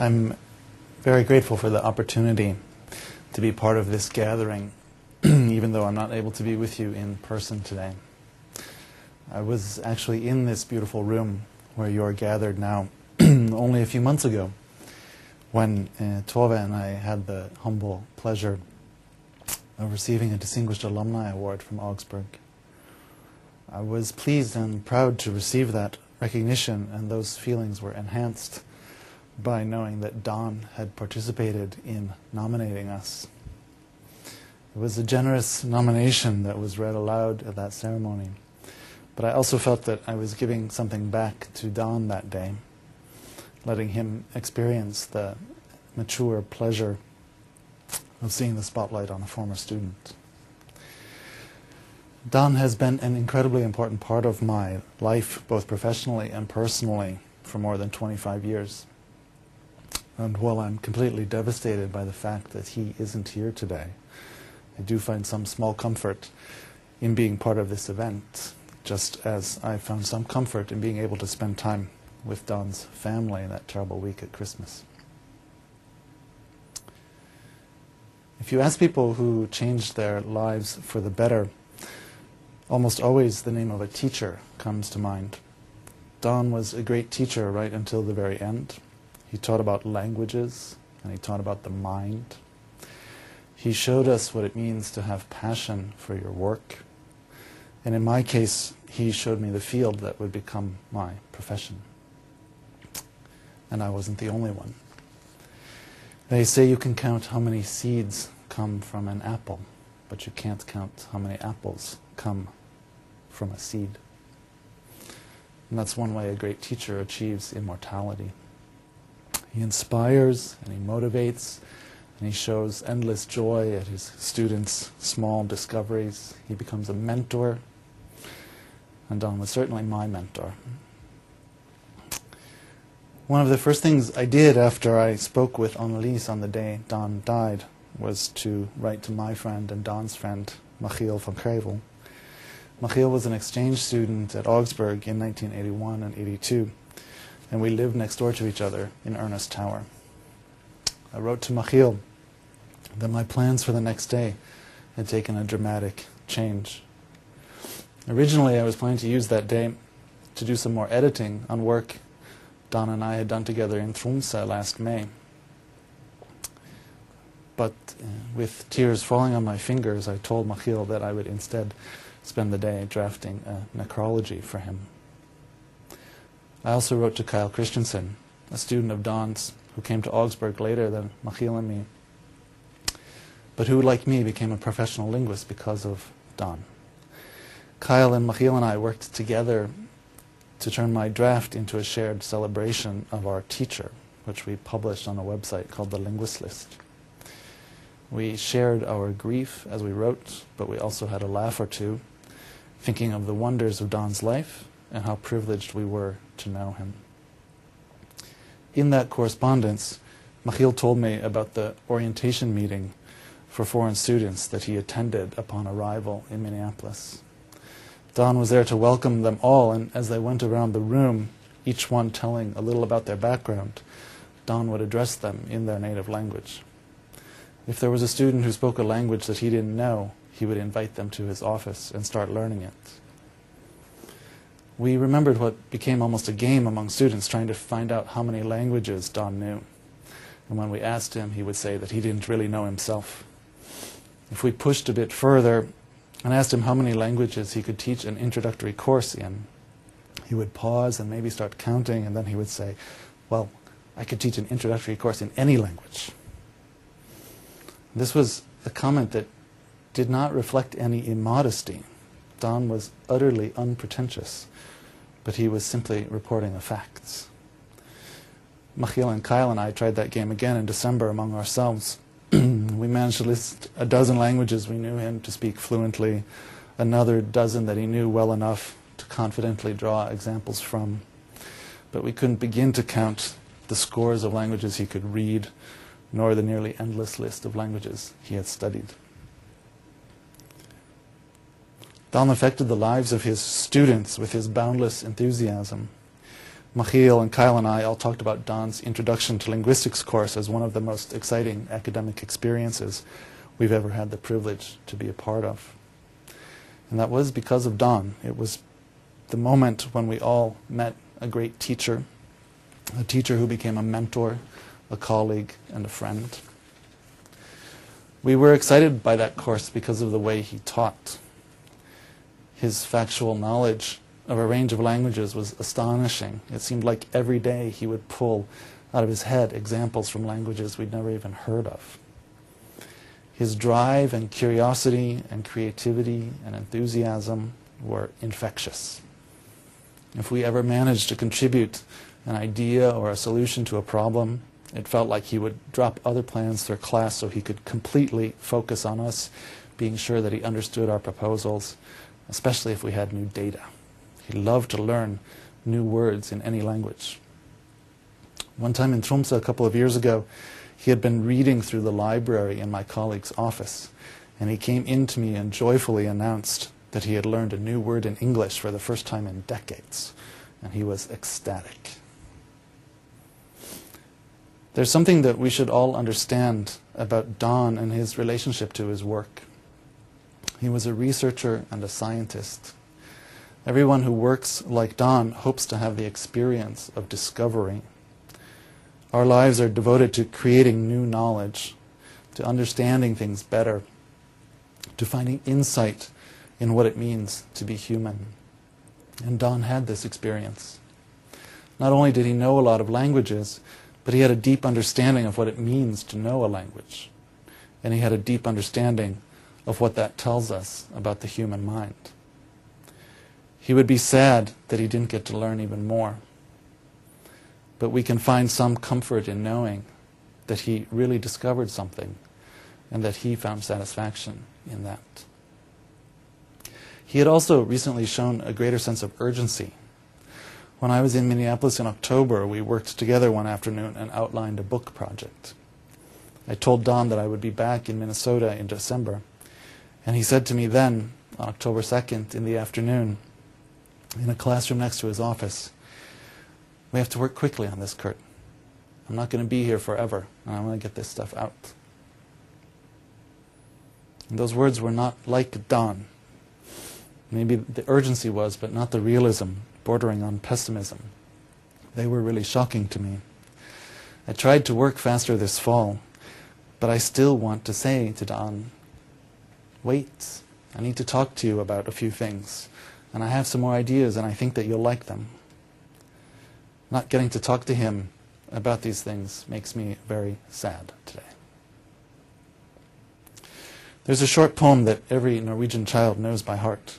I'm very grateful for the opportunity to be part of this gathering, even though I'm not able to be with you in person today. I was actually in this beautiful room where you are gathered now only a few months ago, when Tove and I had the humble pleasure of receiving a Distinguished Alumni Award from Augsburg. I was pleased and proud to receive that recognition, and those feelings were enhanced by knowing that Don had participated in nominating us. It was a generous nomination that was read aloud at that ceremony, but I also felt that I was giving something back to Don that day, letting him experience the mature pleasure of seeing the spotlight on a former student. Don has been an incredibly important part of my life, both professionally and personally, for more than 25 years. And while I'm completely devastated by the fact that he isn't here today, I do find some small comfort in being part of this event, just as I found some comfort in being able to spend time with Don's family that terrible week at Christmas. If you ask people who changed their lives for the better, almost always the name of a teacher comes to mind. Don was a great teacher right until the very end. He taught about languages, and he taught about the mind. He showed us what it means to have passion for your work. And in my case, he showed me the field that would become my profession. And I wasn't the only one. They say you can count how many seeds come from an apple, but you can't count how many apples come from a seed. And that's one way a great teacher achieves immortality. He inspires and he motivates, and he shows endless joy at his students' small discoveries. He becomes a mentor, and Don was certainly my mentor. One of the first things I did after I spoke with Annelies on the day Don died was to write to my friend and Don's friend, Michiel van Krevel. Michiel was an exchange student at Augsburg in 1981 and 82, and we lived next door to each other in Ernest Tower. I wrote to Michiel that my plans for the next day had taken a dramatic change. Originally, I was planning to use that day to do some more editing on work Don and I had done together in Tromsø last May. But with tears falling on my fingers, I told Michiel that I would instead spend the day drafting a necrology for him. I also wrote to Kyle Christensen, a student of Don's who came to Augsburg later than Michiel and me, but who, like me, became a professional linguist because of Don. Kyle and Michiel and I worked together to turn my draft into a shared celebration of our teacher, which we published on a website called The Linguist List. We shared our grief as we wrote, but we also had a laugh or two, thinking of the wonders of Don's life and how privileged we were to know him. In that correspondence, Michiel told me about the orientation meeting for foreign students that he attended upon arrival in Minneapolis. Don was there to welcome them all, and as they went around the room, each one telling a little about their background, Don would address them in their native language. If there was a student who spoke a language that he didn't know, he would invite them to his office and start learning it. We remembered what became almost a game among students, trying to find out how many languages Don knew. And when we asked him, he would say that he didn't really know himself. If we pushed a bit further and asked him how many languages he could teach an introductory course in, he would pause and maybe start counting, and then he would say, well, I could teach an introductory course in any language. This was a comment that did not reflect any immodesty. Don was utterly unpretentious, but he was simply reporting the facts. Michiel and Kyle and I tried that game again in December among ourselves. We managed to list a dozen languages we knew him to speak fluently, another dozen that he knew well enough to confidently draw examples from. But we couldn't begin to count the scores of languages he could read, nor the nearly endless list of languages he had studied. Don affected the lives of his students with his boundless enthusiasm. Michiel and Kyle and I all talked about Don's Introduction to Linguistics course as one of the most exciting academic experiences we've ever had the privilege to be a part of. And that was because of Don. It was the moment when we all met a great teacher, a teacher who became a mentor, a colleague, and a friend. We were excited by that course because of the way he taught. His factual knowledge of a range of languages was astonishing. It seemed like every day he would pull out of his head examples from languages we'd never even heard of. His drive and curiosity and creativity and enthusiasm were infectious. If we ever managed to contribute an idea or a solution to a problem, it felt like he would drop other plans for class so he could completely focus on us, being sure that he understood our proposals, especially if we had new data. He loved to learn new words in any language. One time in Tromsø a couple of years ago, he had been reading through the library in my colleague's office, and he came in to me and joyfully announced that he had learned a new word in English for the first time in decades, and he was ecstatic. There's something that we should all understand about Don and his relationship to his work. He was a researcher and a scientist. Everyone who works like Don hopes to have the experience of discovery. Our lives are devoted to creating new knowledge, to understanding things better, to finding insight in what it means to be human. And Don had this experience. Not only did he know a lot of languages, but he had a deep understanding of what it means to know a language. And he had a deep understanding of what that tells us about the human mind. He would be sad that he didn't get to learn even more. But we can find some comfort in knowing that he really discovered something and that he found satisfaction in that. He had also recently shown a greater sense of urgency. When I was in Minneapolis in October, we worked together one afternoon and outlined a book project. I told Don that I would be back in Minnesota in December, and he said to me then, on October 2nd in the afternoon, in a classroom next to his office, "We have to work quickly on this, Curt. I'm not going to be here forever, and I want to get this stuff out." And those words were not like Don. Maybe the urgency was, but not the realism, bordering on pessimism. They were really shocking to me. I tried to work faster this fall, but I still want to say to Don, "Wait, I need to talk to you about a few things, and I have some more ideas, and I think that you'll like them." Not getting to talk to him about these things makes me very sad today. There's a short poem that every Norwegian child knows by heart.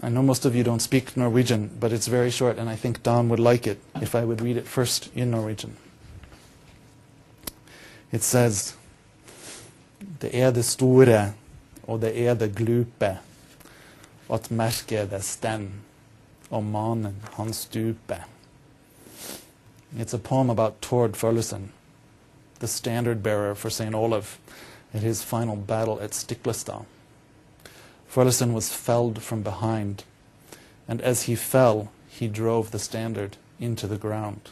I know most of you don't speak Norwegian, but it's very short, and I think Don would like it if I would read it first in Norwegian. It says, "Det det store, og det det glupe, at merke det sten, og mannen han stupe." It's a poem about Tord Føllesen, the standard bearer for St. Olav at his final battle at Stiklestad. Føllesen was felled from behind, and as he fell, he drove the standard into the ground.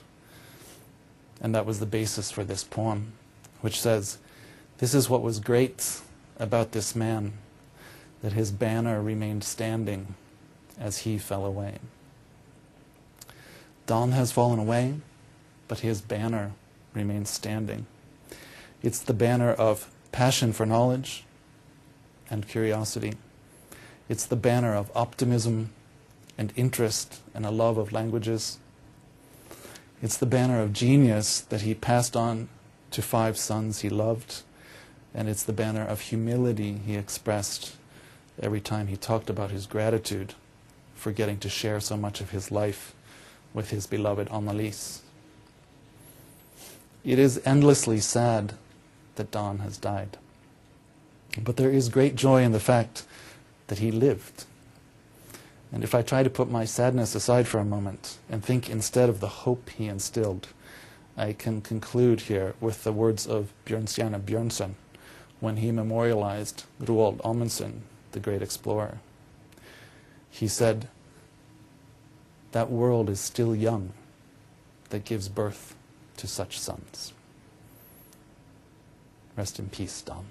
And that was the basis for this poem, which says, this is what was great about this man, that his banner remained standing as he fell away. Don has fallen away, but his banner remains standing. It's the banner of passion for knowledge and curiosity. It's the banner of optimism and interest and a love of languages. It's the banner of genius that he passed on to 5 sons he loved. And it's the banner of humility he expressed every time he talked about his gratitude for getting to share so much of his life with his beloved Annalise. It is endlessly sad that Don has died. But there is great joy in the fact that he lived. And if I try to put my sadness aside for a moment and think instead of the hope he instilled, I can conclude here with the words of Bjørnstjerne Bjørnson when he memorialized Roald Amundsen, the great explorer. He said, "That world is still young, that gives birth to such sons. Rest in peace, Don.